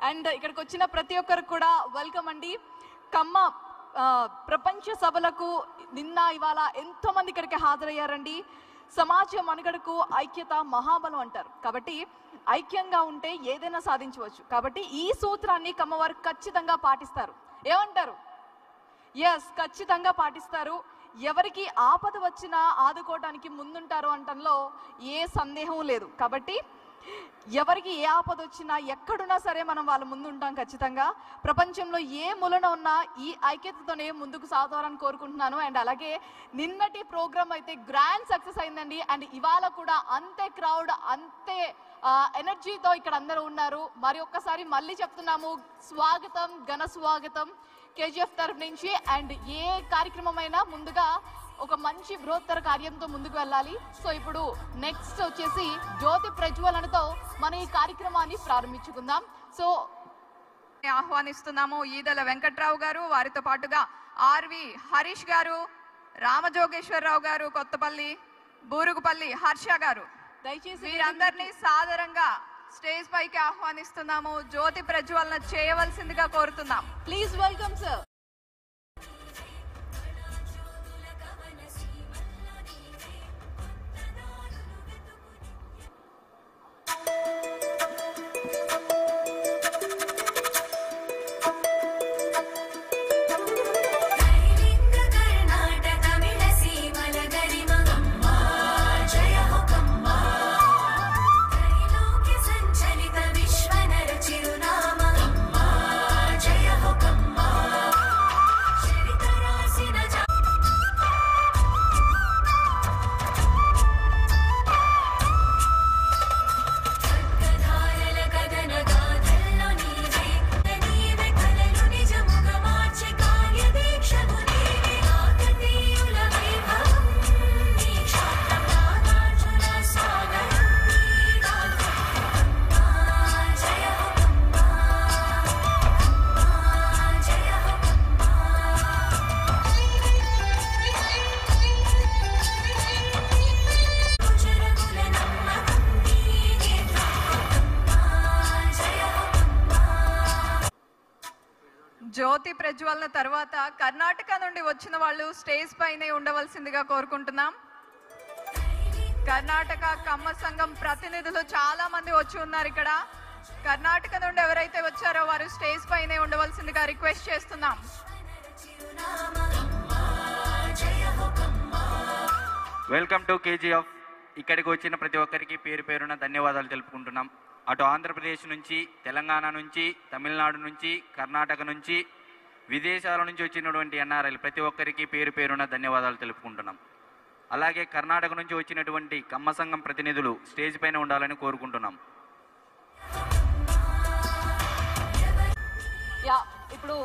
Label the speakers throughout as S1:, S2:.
S1: And ఇక్కడికి వచ్చిన ప్రతి ఒక్కరికి కూడా వెల్కమ్ అండి. కమ్మ ప్రపంచ సభలకు నిన్న ఇవాళ ఎంతో మంది ఇక్కడికి హాజరయ్యారండి. సమాజ మనుగడకు ఐక్యత మహాబలం అంటారు. కాబట్టి ఐక్యంగా ఉంటే ఏదైనా సాధించవచ్చు. కాబట్టి ఈ సూత్రాన్ని కమ్మవారు ఖచ్చితంగా పాటిస్తారు. ఏమంటారు? ఎస్, ఖచ్చితంగా పాటిస్తారు. ఎవరికి ఆపద వచ్చినా ఆదుకోవడానికి ముందుంటారు అంటంలో ఏ సందేహం లేదు. కాబట్టి ఎవరికి ఏ ఆపద వచ్చినా ఎక్కడున్నా సరే మనం వాళ్ళ ముందు ఉంటాం ఖచ్చితంగా. ప్రపంచంలో ఏ మూలన ఉన్నా ఈ ఐక్యతతోనే ముందుకు సాగుతారని కోరుకుంటున్నాను. అండ్ అలాగే నిన్నటి ప్రోగ్రామ్ అయితే గ్రాండ్ సక్సెస్ అయిందండి. అండ్ ఇవాళ కూడా అంతే క్రౌడ్, అంతే ఎనర్జీతో ఇక్కడ అందరూ ఉన్నారు. మరి ఒక్కసారి మళ్ళీ చెప్తున్నాము, స్వాగతం, ఘన స్వాగతం కేజీఎఫ్ తరఫు నుంచి. అండ్ ఏ కార్యక్రమమైనా ముందుగా ఒక మంచి బృహత్తర కార్యంతో ముందుకు వెళ్ళాలి. సో ఇప్పుడు నెక్స్ట్ వచ్చేసి జ్యోతి ప్రజ్వలనతో మన ఈ కార్యక్రమాన్ని ప్రారంభించుకుందాం. సో
S2: ఆహ్వానిస్తున్నాము ఈదల వెంకట్రావు గారు, వారితో పాటుగా ఆర్వి హరీష్ గారు, రామజోగేశ్వరరావు గారు, కొత్తపల్లి, బూరుగుపల్లి హర్ష గారు. దయచేసి వీరందరినీ సాదరంగా స్టేజ్ పైకి ఆహ్వానిస్తున్నాము. జ్యోతి ప్రజ్వలన చేయవలసిందిగా కోరుతున్నాం.
S1: Please welcome sir.
S2: జ్యోతి ప్రజ్వలన తర్వాత కర్ణాటక నుండి వచ్చిన వాళ్ళు స్టేజ్ పైనే ఉండవలసిందిగా కోరుకుంటున్నాం. కర్ణాటక కమ్మ సంఘం ప్రతినిధులు చాలా మంది వచ్చి ఉన్నారు ఇక్కడ. కర్ణాటక నుండి ఎవరైతే వచ్చారో వారు స్టేజ్ పైనే ఉండవలసిందిగా రిక్వెస్ట్ చేస్తున్నాం.
S3: Welcome to KGF. ఇక్కడికి వచ్చిన ప్రతి ఒక్కరికి పేరు పేరున ధన్యవాదాలు తెలుపుకుంటున్నాం. అటు ఆంధ్రప్రదేశ్ నుంచి, తెలంగాణ నుంచి, తమిళనాడు నుంచి, కర్ణాటక నుంచి, విదేశాల నుంచి వచ్చినటువంటి ఎన్ఆర్ఐలు ప్రతి ఒక్కరికి పేరు పేరున ధన్యవాదాలు తెలుపుకుంటున్నాం. అలాగే కర్ణాటక నుంచి వచ్చినటువంటి కమ్మ సంఘం ప్రతినిధులు స్టేజ్ పైన ఉండాలని కోరుకుంటున్నాం.
S1: ఇప్పుడు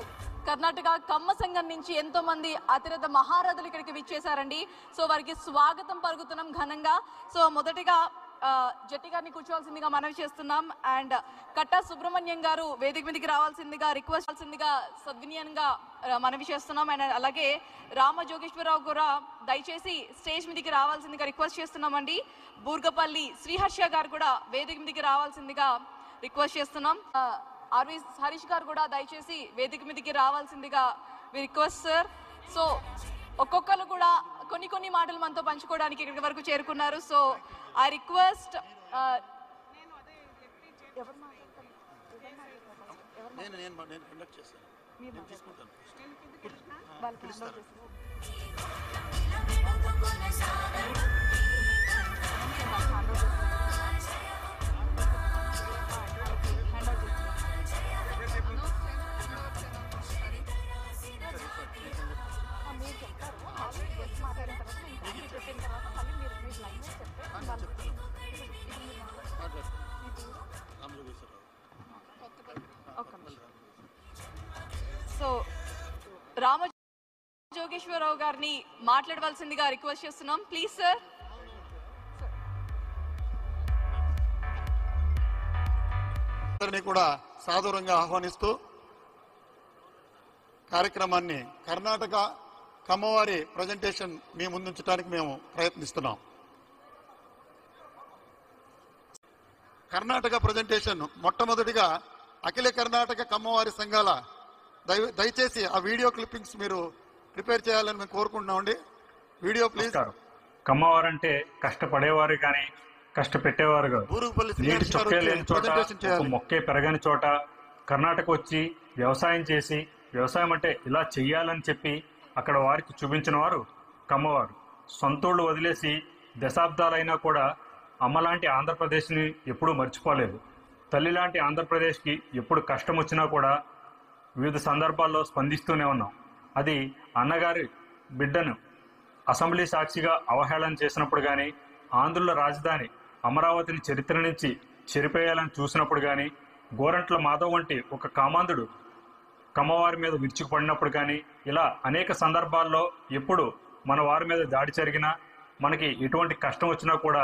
S1: కర్ణాటక కమ్మ సంఘం నుంచి ఎంతో మంది అతిరథ మహారథులు ఇక్కడికి విచ్చేశారండి. సో వారికి స్వాగతం పలుకుతున్నాం ఘనంగా. సో మొదటిగా జట్టి గారిని కూర్చోవాల్సిందిగా మనవి చేస్తున్నాం. అండ్ కట్టా సుబ్రహ్మణ్యం గారు వేదిక మీదకి రావాల్సిందిగా రిక్వెస్ట్ చేయాల్సిందిగా సద్వినియంగా మనవి చేస్తున్నాం. అండ్ అలాగే రామజోగేశ్వరరావు కూడా దయచేసి స్టేజ్ మీదకి రావాల్సిందిగా రిక్వెస్ట్ చేస్తున్నామండి. బూర్గపల్లి శ్రీహర్ష గారు కూడా వేదిక మీదకి రావాల్సిందిగా రిక్వెస్ట్ చేస్తున్నాం. ఆర్వి హరీష్ గారు కూడా దయచేసి వేదిక మీదకి రావాల్సిందిగా రిక్వెస్ట్ సార్. సో ఒక్కొక్కరు కూడా కొన్ని మాటలు మనతో పంచుకోవడానికి ఇక్కడి వరకు చేరుకున్నారు. సో ఐ రిక్వెస్ట్ సో రామజోగేశ్వరరావు గారిని మాట్లాడవలసిందిగా రిక్వెస్ట్ చేస్తున్నాం. Please sir.
S4: కూడా సాదరంగా ఆహ్వానిస్తూ కార్యక్రమాన్ని కర్ణాటక కమ్మవారి ప్రజెంటేషన్ మీ ముందుంచడానికి మేము ప్రయత్నిస్తున్నాం. కర్ణాటక ప్రజెంటేషన్ మొట్టమొదటిగా అఖిల కర్ణాటక కమ్మవారి సంఘాల దయచేసి ఆ వీడియో క్లిప్పింగ్స్ మీరు ప్రిపేర్ చేయాలని మేము కోరుకుంటున్నామండి. Video please.
S5: కమ్మవారంటే కష్టపడేవారు కానీ కష్టపెట్టేవారు కాదు.
S4: బూరుగుపల్లి
S5: నీటి చొక్కే లేని చోట,
S4: presentation చేయాలి.
S5: ఒక మొక్కే పెరగని చోట కర్ణాటక వచ్చి వ్యవసాయం చేసి, వ్యవసాయం అంటే ఇలా చెయ్యాలని చెప్పి అక్కడ వారికి చూపించిన వారు కమ్మవారు. సొంతూళ్ళు వదిలేసి దశాబ్దాలైనా కూడా అమ్మలాంటి ఆంధ్రప్రదేశ్ని ఎప్పుడూ మర్చిపోలేదు. తల్లిలాంటి ఆంధ్రప్రదేశ్కి ఎప్పుడు కష్టం వచ్చినా కూడా వివిధ సందర్భాల్లో స్పందిస్తూనే ఉన్నాం. అది అన్నగారి బిడ్డను అసెంబ్లీ సాక్షిగా అవహేళన చేసినప్పుడు కానీ, ఆంధ్రుల రాజధాని అమరావతిని చరిత్ర నుంచి చెరిపేయాలని చూసినప్పుడు కానీ, గోరంట్ల మాధవ్ వంటి ఒక కామాంధుడు కమ్మవారి మీద విరుచుకుపడినప్పుడు కానీ, ఇలా అనేక సందర్భాల్లో ఎప్పుడు మన వారి మీద దాడి జరిగినా, మనకి ఎటువంటి కష్టం వచ్చినా కూడా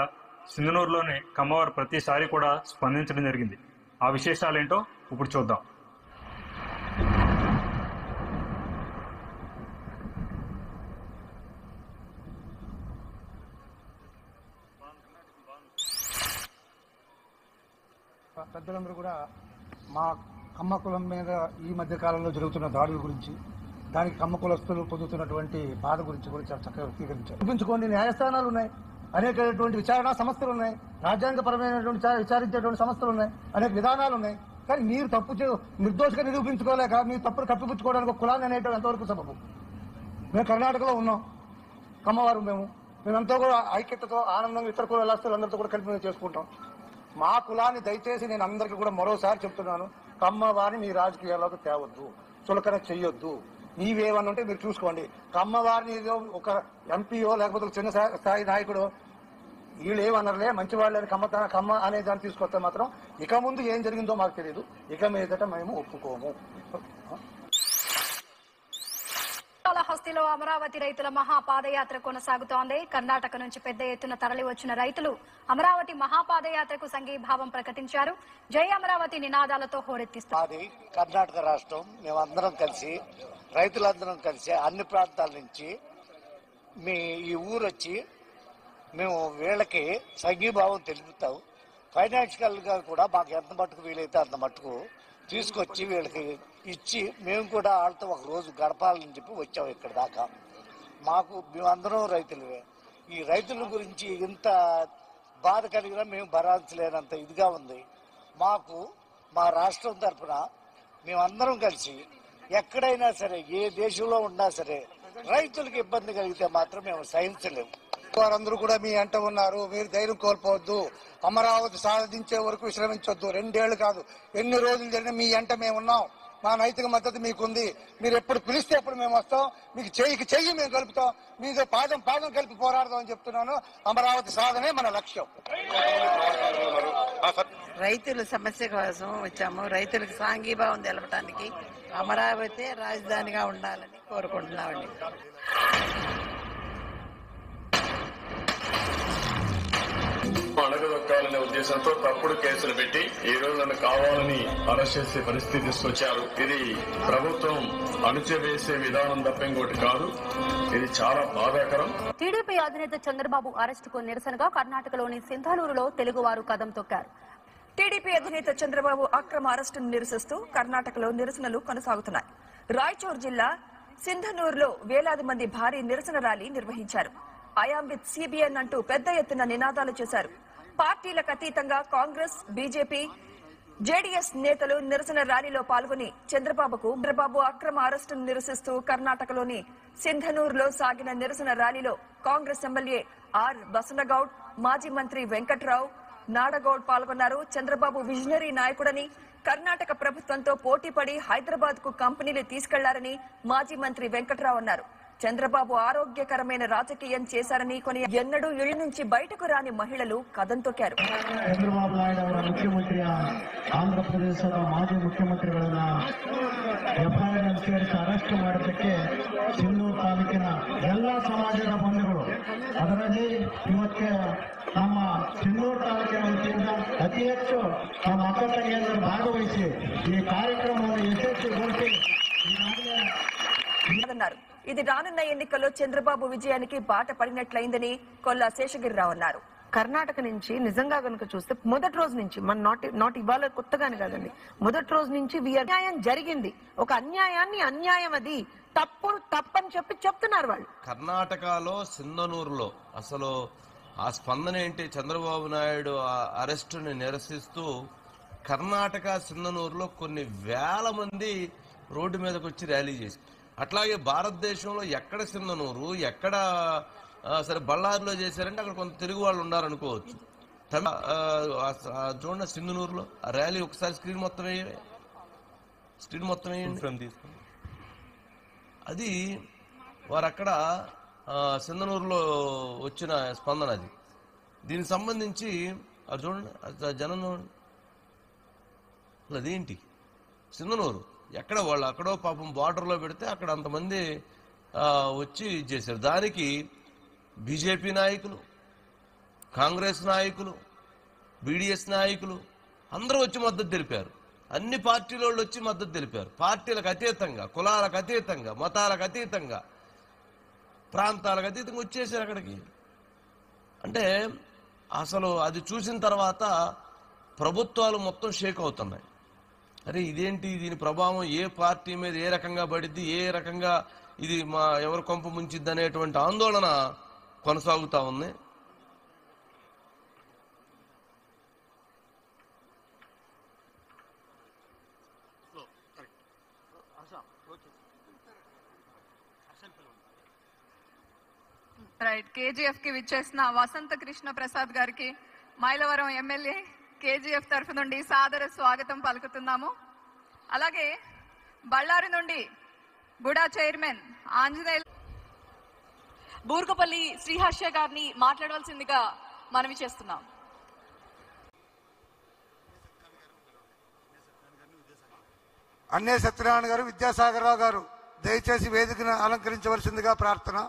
S5: సింధనూరులోని కమ్మవారు ప్రతిసారి కూడా స్పందించడం జరిగింది. ఆ విశేషాలేంటో ఇప్పుడు చూద్దాం.
S6: పెద్దలందరూ కూడా మా కమ్మ కులం మీద ఈ మధ్య కాలంలో జరుగుతున్న దాడుల గురించి, దానికి కమ్మ కులస్తులు పొందుతున్నటువంటి బాధ గురించి కూడా చాలా చక్కగా వ్యక్తీకరించారు. చూపించుకోండి, న్యాయస్థానాలు ఉన్నాయి, అనేకటువంటి విచారణ సంస్థలు ఉన్నాయి, రాజ్యాంగపరమైనటువంటి విచారించేటువంటి సంస్థలు ఉన్నాయి, అనేక విధానాలు ఉన్నాయి. కానీ మీరు తప్పు నిర్దోషిగా నిరూపించుకోలేక మీరు తప్పులు కప్పిపుచ్చుకోవడానికి ఒక కులాన్ని అనేటువంటి ఎంతవరకు సబబు? మేము కర్ణాటకలో ఉన్నాం, కమ్మవారు మేమంతా కూడా ఐక్యతతో ఆనందంగా ఇతర కులాస్తులందరితో కూడా కలిపి చేసుకుంటాం. మా కులాన్ని దయచేసి నేను అందరికీ కూడా మరోసారి చెప్తున్నాను, కమ్మవారిని మీ రాజకీయాల్లోకి తేవద్దు, చులకన చెయ్యొద్దు. నీవేమన్నా ఉంటే మీరు చూసుకోండి. కమ్మవారిని ఒక ఎంపీఓ లేకపోతే ఒక చిన్న స్థాయి నాయకుడు వీళ్ళు ఏమన్నారులే మంచివాళ్ళు అని కమ్మ అనే దాన్ని తీసుకొస్తే మాత్రం ఇక ముందు ఏం జరిగిందో మాకు తెలియదు. ఇక మీదట మేము ఒప్పుకోము.
S7: హస్తిలో అమరావతి రైతుల మహాపాదయాత్ర కొనసాగుతోంది. కర్ణాటక నుంచి పెద్ద ఎత్తున తరలి వచ్చిన రైతులు అమరావతి మహాపాదయాత్రకు సంఘీభావం ప్రకటించారు. జై అమరావతి నినాదాలతో హోరెత్తిస్తారు.
S8: అది కర్ణాటక రాష్ట్రం, మేమందరం కలిసి రైతులందరం కలిసి అన్ని ప్రాంతాల నుంచి మీ ఈ ఊరు వచ్చి మేము వీళ్ళకి సంఘీభావం తెలుపుతాం. ఫైనాన్షియల్ గా కూడా మాకు ఎంత మట్టుకు వీలైతే అంత మట్టుకు తీసుకొచ్చి వీళ్ళకి ఇచ్చి మేము కూడా వాళ్ళతో ఒక రోజు గడపాలని చెప్పి వచ్చాం ఇక్కడ దాకా. మేమందరం రైతులవే. ఈ రైతుల గురించి ఇంత బాధ కలిగినా మేము భరించలేనంత ఇదిగా ఉంది. మా రాష్ట్రం తరఫున మేమందరం కలిసి ఎక్కడైనా సరే ఏ దేశంలో ఉన్నా సరే రైతులకు ఇబ్బంది కలిగితే మాత్రం మేము సహించలేము.
S6: వారందరూ కూడా మీ అంట ఉన్నారు, మీరు ధైర్యం కోల్పోవద్దు, అమరావతి సాధించే వరకు విశ్రమించొద్దు. 2 ఏళ్లు కాదు, ఎన్ని రోజులు జరిగినా మీ అంట మేమున్నాం. మా నైతిక మద్దతు మీకుంది. మీరు ఎప్పుడు పిలిస్తే అప్పుడు మేము వస్తాం. మీకు చెయ్యి మేము కలుపుతాం. మీతో పాదం కలిపి పోరాడదాం అని చెప్తున్నాను. అమరావతి సాధనే మన లక్ష్యం.
S9: రైతుల సమస్య కోసం వచ్చాము. రైతులకు సాంఘీభావం తెలపడానికి అమరావతి రాజధానిగా ఉండాలని కోరుకుంటున్నామండి.
S10: అణగదొక్కాలనే ఉద్దేశంతో తప్పుడు కేసులు పెట్టి ఈ రోజు నన్ను కావాలని అరెస్ట్ చేసే పరిస్థితి తీసుకొచ్చారు. ఇది ప్రభుత్వం అణచివేసే విధానం తప్ప ఇంకోటి కాదు. ఇది చాలా బాధాకరం.
S7: టీడీపీ అధినేత చంద్రబాబు అరెస్టుకు నిరసనగా కర్ణాటకలోని సింధనూరులో తెలుగువారు కదం తొక్కారు.
S2: టీడీపీ అధినేత చంద్రబాబు అక్రమ అరెస్టును నిరసిస్తూ కర్ణాటకలో నిరసనలు కొనసాగుతున్నాయి. రాయచూర్ జిల్లా సింధనూరులో వేలాది మంది భారీ నిరసన ర్యాలీ నిర్వహించారు. ఐయామ్ విత్ సిబిఎన్ అంటూ పెద్ద ఎత్తున నినాదాలు చేశారు. పార్టీలకు అతీతంగా కాంగ్రెస్, బీజేపీ, జేడీఎస్ నేతలు నిరసన ర్యాలీలో పాల్గొని చంద్రబాబు అక్రమ అరెస్టును నిరసిస్తూ కర్ణాటకలోని సింధనూరులో సాగిన నిరసన ర్యాలీలో కాంగ్రెస్ ఎమ్మెల్యే ఆర్ బసనగౌడ్, మాజీ మంత్రి వెంకట్రావు నాడగౌడ్ పాల్గొన్నారు. చంద్రబాబు విజనరీ నాయకుడని, కర్ణాటక ప్రభుత్వంతో పోటీపడి హైదరాబాద్ కు కంపెనీలు తీసుకెళ్లారని మాజీ మంత్రి వెంకట్రావు అన్నారు. చంద్రబాబు ఆరోగ్యకరమైన రాజకీయం చేశారని కొని ఎన్నడూ ఇళ్ల నుంచి బయటకు రాని మహిళలు కదం తొక్కారు.
S11: ಚಂದ್ರಬಾಬು ನಾಯ್ಡು ಅವರ ಮುಖ್ಯಮಂತ್ರಿಯ ಆಂಧ್ರ ಪ್ರದೇಶದ ಮಾಜಿ ಮುಖ್ಯಮಂತ್ರಿಗಳನ್ನ ಎಫ್ಐಆರ್ ಸೇರಿಸಿ ಅರೆಸ್ಟ್ ಮಾಡೋದಕ್ಕೆ ಸಿನ್ನೂರು ತಾಲೂಕಿನ ಎಲ್ಲ ಸಮಾಜದ ಬಂಧುಗಳು, ಅದರಲ್ಲಿ ಇವಕ್ಕೆ ನಮ್ಮ ಸಿನ್ನೂರು ತಾಲೂಕಿನ ವತಿಯಿಂದ ಅತಿ ಹೆಚ್ಚು ನಮ್ಮ ಅಕ್ಕ ತಂಗಿಯರು ಭಾಗವಹಿಸಿ ಈ ಕಾರ್ಯಕ್ರಮವನ್ನು ಯಶಸ್ವಿಗೊಳಿಸಿ
S2: ఇది రానున్న ఎన్నికల్లో చంద్రబాబు విజయానికి బాట పడినట్లయిందని కొల్లా శేషగిరిరావు అన్నారు.
S12: కర్ణాటక నుంచి నిజంగా కనుక చూస్తే మొదటి రోజు నుంచి మన నాట్ ఇవాళ కొత్తగానే కాదండి, మొదటి రోజు నుంచి అన్యాయం జరిగింది. ఒక అన్యాయాన్ని అన్యాయం అది తప్పని చెప్తున్నారు వాళ్ళు.
S13: కర్ణాటకలో సింధనూరులో అసలు ఆ స్పందన ఏంటి? చంద్రబాబు నాయుడు అరెస్టుని నిరసిస్తూ కర్ణాటక సింధనూరులో కొన్ని వేల మంది రోడ్డు మీదకి వచ్చి ర్యాలీ చేసి, అట్లాగే భారతదేశంలో ఎక్కడ సింధనూరు, ఎక్కడ సరే బళ్ళారిలో చేశారంటే అక్కడ కొంత తెలుగు వాళ్ళు ఉన్నారనుకోవచ్చు. చూడండి సింధనూరులో ఆ ర్యాలీ ఒకసారి స్క్రీన్ మొత్తం వేయండి. అది వారు అక్కడ సింధనూరులో వచ్చిన స్పందన అది. దీనికి సంబంధించి అది చూడండి, జనం చూడండి. అదేంటి సింధనూరు ఎక్కడ వాళ్ళు అక్కడో పాపం బార్డర్లో పెడితే అక్కడ అంతమంది వచ్చి చేశారు. దానికి బీజేపీ నాయకులు, కాంగ్రెస్ నాయకులు, బీడీఎస్ నాయకులు అందరూ వచ్చి మద్దతు తెలిపారు. అన్ని పార్టీల వాళ్ళు వచ్చి మద్దతు తెలిపారు. పార్టీలకు అతీతంగా, కులాలకు అతీతంగా, మతాలకు అతీతంగా, ప్రాంతాలకు అతీతంగా వచ్చేసారు అక్కడికి. అంటే అసలు అది చూసిన తర్వాత ప్రభుత్వాలు మొత్తం షేక్ అవుతున్నాయి. అరే ఇదేంటి, దీని ప్రభావం ఏ పార్టీ మీద ఏ రకంగా పడిద్ది, ఏ రకంగా ఇది మా ఎవరు కొంప ముంచిద్ది అనేటువంటి ఆందోళన కొనసాగుతా ఉంది.
S2: రైట్. కేజీఎఫ్ కి విచ్చేసిన వసంత కృష్ణ ప్రసాద్ గారికి మైలవరం ఎమ్మెల్యే కేజీఎఫ్ తరఫు నుండి సాదర స్వాగతం పలుకుతున్నాము. అలాగే బళ్ళారి నుండి బుడా చైర్మన్ ఆంజనేయులు
S1: బూర్గపల్లి శ్రీహర్ష గారిని మాట్లాడవలసిందిగా మనవి చేస్తున్నాం.
S6: అన్నే సత్యనారాయణ గారు, విద్యాసాగర్ రావు గారు దయచేసి వేదికను అలంకరించవలసిందిగా ప్రార్థన.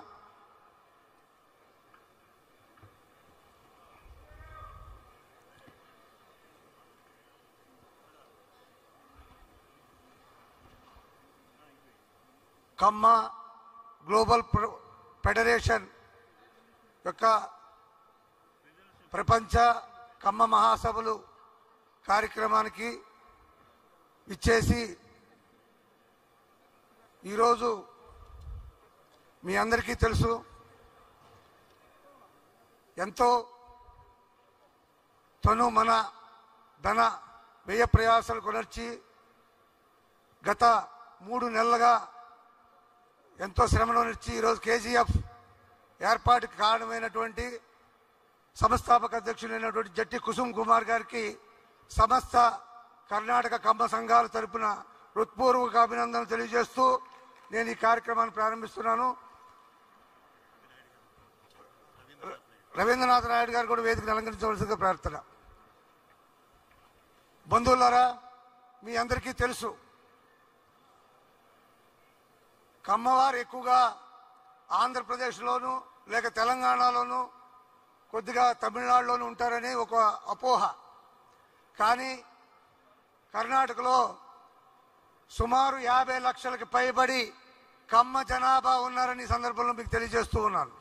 S6: కమ్మ గ్లోబల్ ఫెడరేషన్ యొక్క ప్రపంచ కమ్మ మహాసభలు కార్యక్రమానికి ఇచ్చేసి ఈరోజు మీ అందరికీ తెలుసు ఎంతో తను మన ధన వ్యయ ప్రయాసాలు కొనర్చి గత 3 నెలలుగా ఎంతో శ్రమను ఇచ్చి ఈరోజు కేజీఎఫ్ ఏర్పాటుకు కారణమైనటువంటి సంస్థాపక అధ్యక్షులైనటువంటి జట్టి కుసుమ్ కుమార్ గారికి సమస్త కర్ణాటక కమ్మ సంఘాల తరపున హృత్పూర్వక అభినందనలు తెలియజేస్తూ నేను ఈ కార్యక్రమాన్ని ప్రారంభిస్తున్నాను. రవీంద్రనాథ్ నాయుడు గారు కూడా వేదికను అలంకరించవలసిందిగా ప్రార్థన. బంధువులారా, మీ అందరికీ తెలుసు కమ్మవారు ఎక్కువగా ఆంధ్రప్రదేశ్లోను లేక తెలంగాణలోను కొద్దిగా తమిళనాడులోనూ ఉంటారని ఒక అపోహ. కానీ కర్ణాటకలో సుమారు 50 లక్షలకు పైబడి కమ్మ జనాభా ఉన్నారని సందర్భంలో మీకు తెలియజేస్తూ ఉన్నాను.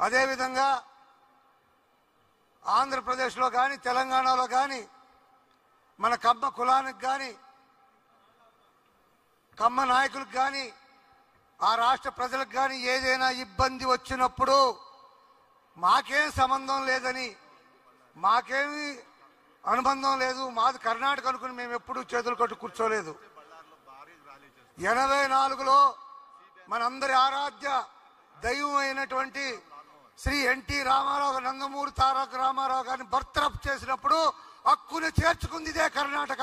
S6: అదేవిధంగా ఆంధ్రప్రదేశ్లో కానీ తెలంగాణలో కానీ మన కమ్మ కులానికి కానీ కమ్మ నాయకులకు కానీ ఆ రాష్ట్ర ప్రజలకు కానీ ఏదైనా ఇబ్బంది వచ్చినప్పుడు మాకేం సంబంధం లేదని, మాకేమీ అనుబంధం లేదు, మాది కర్ణాటక అనుకుని మేము ఎప్పుడూ చేతులు కట్టు కూర్చోలేదు. 84లో మనందరి ఆరాధ్య దైవం అయినటువంటి శ్రీ ఎన్టీ రామారావు, నందమూరి తారక రామారావు గారిని బర్తరఫ్ చేసినప్పుడు హక్కును చేర్చుకుంది ఇదే కర్ణాటక,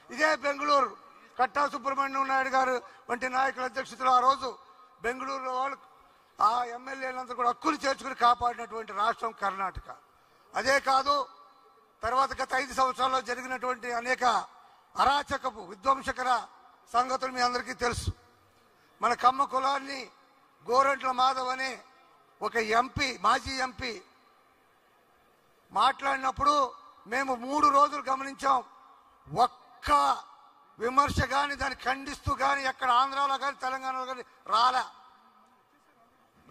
S6: ఇదే బెంగళూరు. కట్టా సుబ్రహ్మణ్యం నాయుడు గారు వంటి నాయకుల అధ్యక్షతలో ఆ రోజు బెంగళూరులో వాళ్ళు ఆ ఎమ్మెల్యేలంతా కూడా హక్కులు చేర్చుకుని కాపాడినటువంటి రాష్ట్రం కర్ణాటక. అదే కాదు, తర్వాత గత 5 సంవత్సరాల్లో జరిగినటువంటి అనేక అరాచకపు విధ్వంసకర సంగతులు మీ అందరికీ తెలుసు. మన కమ్మ కులాన్ని గోరంట్ల మాధవ్ అనే ఒక ఎంపీ, మాజీ ఎంపీ మాట్లాడినప్పుడు మేము 3 రోజులు గమనించాం. ఒక్క విమర్శ కానీ దాన్ని ఖండిస్తూ కానీ ఎక్కడ ఆంధ్రాలో కానీ తెలంగాణలో కానీ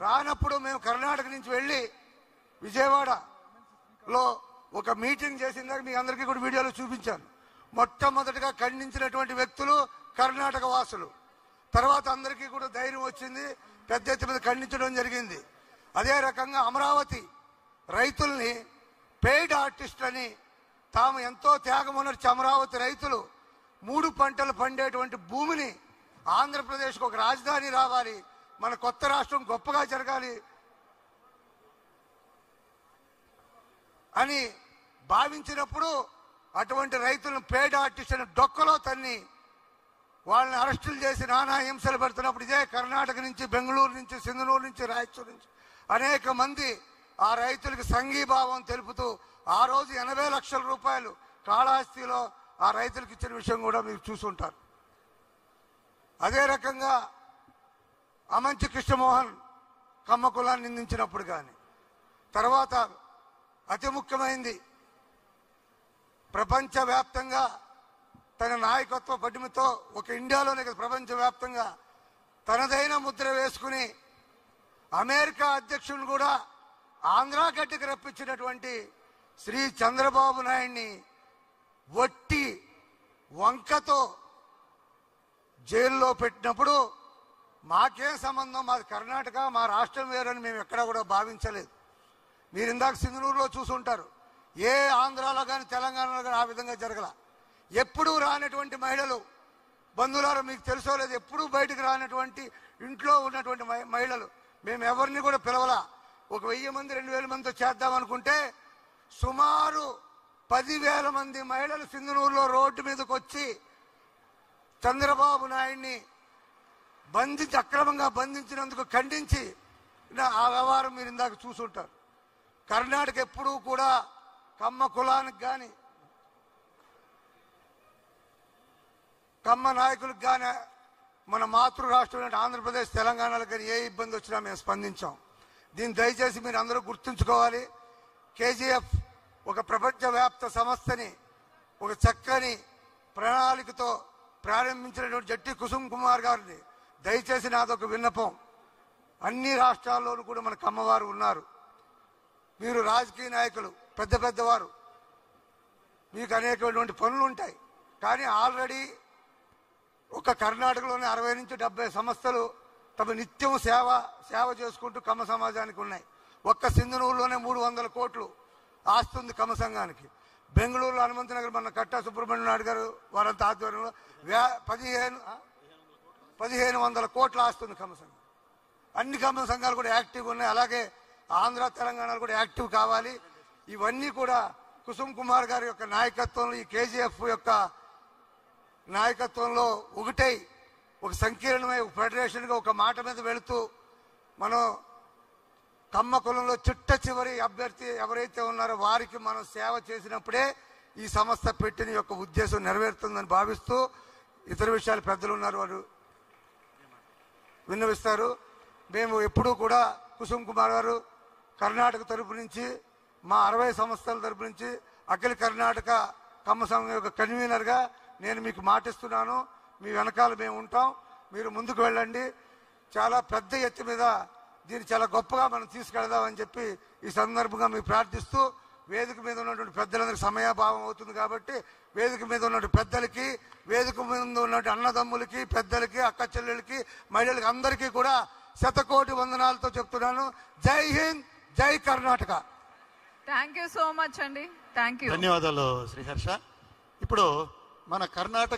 S6: రానప్పుడు మేము కర్ణాటక నుంచి వెళ్ళి విజయవాడలో ఒక మీటింగ్ చేసిందాక మీ అందరికీ కూడా వీడియోలో చూపించాను. మొట్టమొదటిగా ఖండించినటువంటి వ్యక్తులు కర్ణాటక వాసులు. తర్వాత అందరికీ కూడా ధైర్యం వచ్చింది, పెద్ద ఎత్తున మీద ఖండించడం జరిగింది. అదే రకంగా అమరావతి రైతుల్ని పెయిడ్ ఆర్టిస్టులని తాము ఎంతో త్యాగమునర్చి అమరావతి రైతులు 3 పంటలు పండేటువంటి భూమిని ఆంధ్రప్రదేశ్కు ఒక రాజధాని రావాలి, మన కొత్త రాష్ట్రం గొప్పగా జరగాలి అని భావించినప్పుడు అటువంటి రైతులను పెయిడ్ ఆర్టిస్ట్ అని డొక్కలో తన్ని వాళ్ళని అరెస్టులు చేసి నానా హింసలు పెడుతున్నప్పుడు ఇదే కర్ణాటక నుంచి, బెంగళూరు నుంచి, సింధనూరు నుంచి, రాయచూరు నుంచి అనేక మంది ఆ రైతులకు సంఘీభావం తెలుపుతూ ఆ రోజు 80 లక్షల రూపాయలు కాళహస్తిలో ఆ రైతులకు ఇచ్చిన విషయం కూడా మీరు చూసుంటారు. అదే రకంగా అమంచి కృష్ణమోహన్ కమ్మ కులాన్ని నిందించినప్పుడు కానీ, తర్వాత అతి ముఖ్యమైనది ప్రపంచవ్యాప్తంగా తన నాయకత్వ పటిమతో ఒక ఇండియాలోనే కదా ప్రపంచవ్యాప్తంగా తనదైన ముద్ర వేసుకుని అమెరికా అధ్యక్షుడు కూడా ఆంధ్రా గడ్డకి రప్పించినటువంటి శ్రీ చంద్రబాబు నాయుడిని వట్టి వంకతో జైల్లో పెట్టినప్పుడు మాకేం సంబంధం, మాది కర్ణాటక, మా రాష్ట్రం వేరని మేము ఎక్కడా కూడా భావించలేదు. మీరు ఇందాక సింధనూరులో చూసుంటారు, ఏ ఆంధ్రాలో కానీ తెలంగాణలో కానీ ఆ విధంగా జరగల. ఎప్పుడూ రానటువంటి మహిళలు, బంధువులారా మీకు తెలుసో లేదు, ఎప్పుడూ బయటకు రానటువంటి ఇంట్లో ఉన్నటువంటి మహిళలు మేము ఎవరిని కూడా పిలవలా. ఒక 1000 మంది 2000 మందితో చేద్దామనుకుంటే సుమారు 10,000 మంది మహిళలు సింధనూరులో రోడ్డు మీదకి వచ్చి చంద్రబాబు నాయుడిని అక్రమంగా బంధించినందుకు ఖండించి ఆ వ్యవహారం మీరు ఇందాక చూసుంటారు. కర్ణాటక ఎప్పుడూ కూడా కమ్మ కులానికి కానీ కమ్మ నాయకులకు కానీ మన మాతృ రాష్ట్రం ఆంధ్రప్రదేశ్, తెలంగాణలో కానీ ఏ ఇబ్బంది వచ్చినా మేము స్పందించాం. దీన్ని దయచేసి మీరు అందరూ గుర్తుంచుకోవాలి. కేజీఎఫ్ ఒక ప్రపంచవ్యాప్త సంస్థని ఒక చక్కని ప్రణాళికతో ప్రారంభించినటువంటి జట్టి కుసుమ్ కుమార్ గారిని దయచేసి నాదొక విన్నపం, అన్ని రాష్ట్రాల్లోనూ కూడా మన కమ్మవారు ఉన్నారు. మీరు రాజకీయ నాయకులు, పెద్ద పెద్దవారు, మీకు అనేకటువంటి పనులు ఉంటాయి. కానీ ఆల్రెడీ ఒక కర్ణాటకలోనే 60 నుంచి 70 సంస్థలు తమ నిత్యం సేవ చేసుకుంటూ కమ్మ సమాజానికి ఉన్నాయి. ఒక్క సింధనూరులోనే 300 కోట్లు ఆస్తుంది కమ్మ సంఘానికి. బెంగళూరులో హనుమంతనగర్ మన కట్టా సుబ్రహ్మణ్యం నాయుడు గారు వారంతా ఆధ్వర్యంలో 1500 కోట్లు ఆస్తుంది కమ్మ సంఘం. అన్ని కమ్మ సంఘాలు కూడా యాక్టివ్గా ఉన్నాయి. అలాగే ఆంధ్ర, తెలంగాణలో కూడా యాక్టివ్ కావాలి. ఇవన్నీ కూడా కుసుమ్ కుమార్ గారి యొక్క నాయకత్వంలో, ఈ కేజీఎఫ్ యొక్క నాయకత్వంలో ఒకటై ఒక సంకీర్ణమై ఒక ఫెడరేషన్గా ఒక మాట మీద వెళుతూ మనం కమ్మ కులంలో చిట్ట చివరి అభ్యర్థి ఎవరైతే ఉన్నారో వారికి మనం సేవ చేసినప్పుడే ఈ సంస్థ పెట్టిన యొక్క ఉద్దేశం నెరవేరుతుందని భావిస్తూ, ఇతర విషయాలు పెద్దలు ఉన్నారు వారు విన్నవిస్తారు. మేము ఎప్పుడూ కూడా కుసుమ్ కుమార్ గారు కర్ణాటక తరపు నుంచి, మా 60 సంస్థల తరపు నుంచి అఖిల కర్ణాటక కమ్మ సంఘం యొక్క కన్వీనర్గా నేను మీకు మాటిస్తున్నాను. మీ వెనకాల మేము ఉంటాం, మీరు ముందుకు వెళ్ళండి. చాలా పెద్ద ఎత్తు మీద దీన్ని చాలా గొప్పగా మనం తీసుకెళ్దామని చెప్పి ఈ సందర్భంగా మీకు ప్రార్థిస్తూ, వేదిక మీద ఉన్నటువంటి పెద్దలందరికీ సమయాభావం అవుతుంది కాబట్టి వేదిక మీద ఉన్నటువంటి పెద్దలకి, వేదిక మీద ఉన్నటువంటి అన్నదమ్ములకి, పెద్దలకి, అక్క చెల్లెలకి, మహిళలకి అందరికీ కూడా శతకోటి వందనాలతో చెప్తున్నాను. జై హింద్, జై Karnataka.
S2: Thank you so much అండి. Thank you.
S4: ధన్యవాదాలు శ్రీహర్ష. ఇప్పుడు మన కర్ణాటక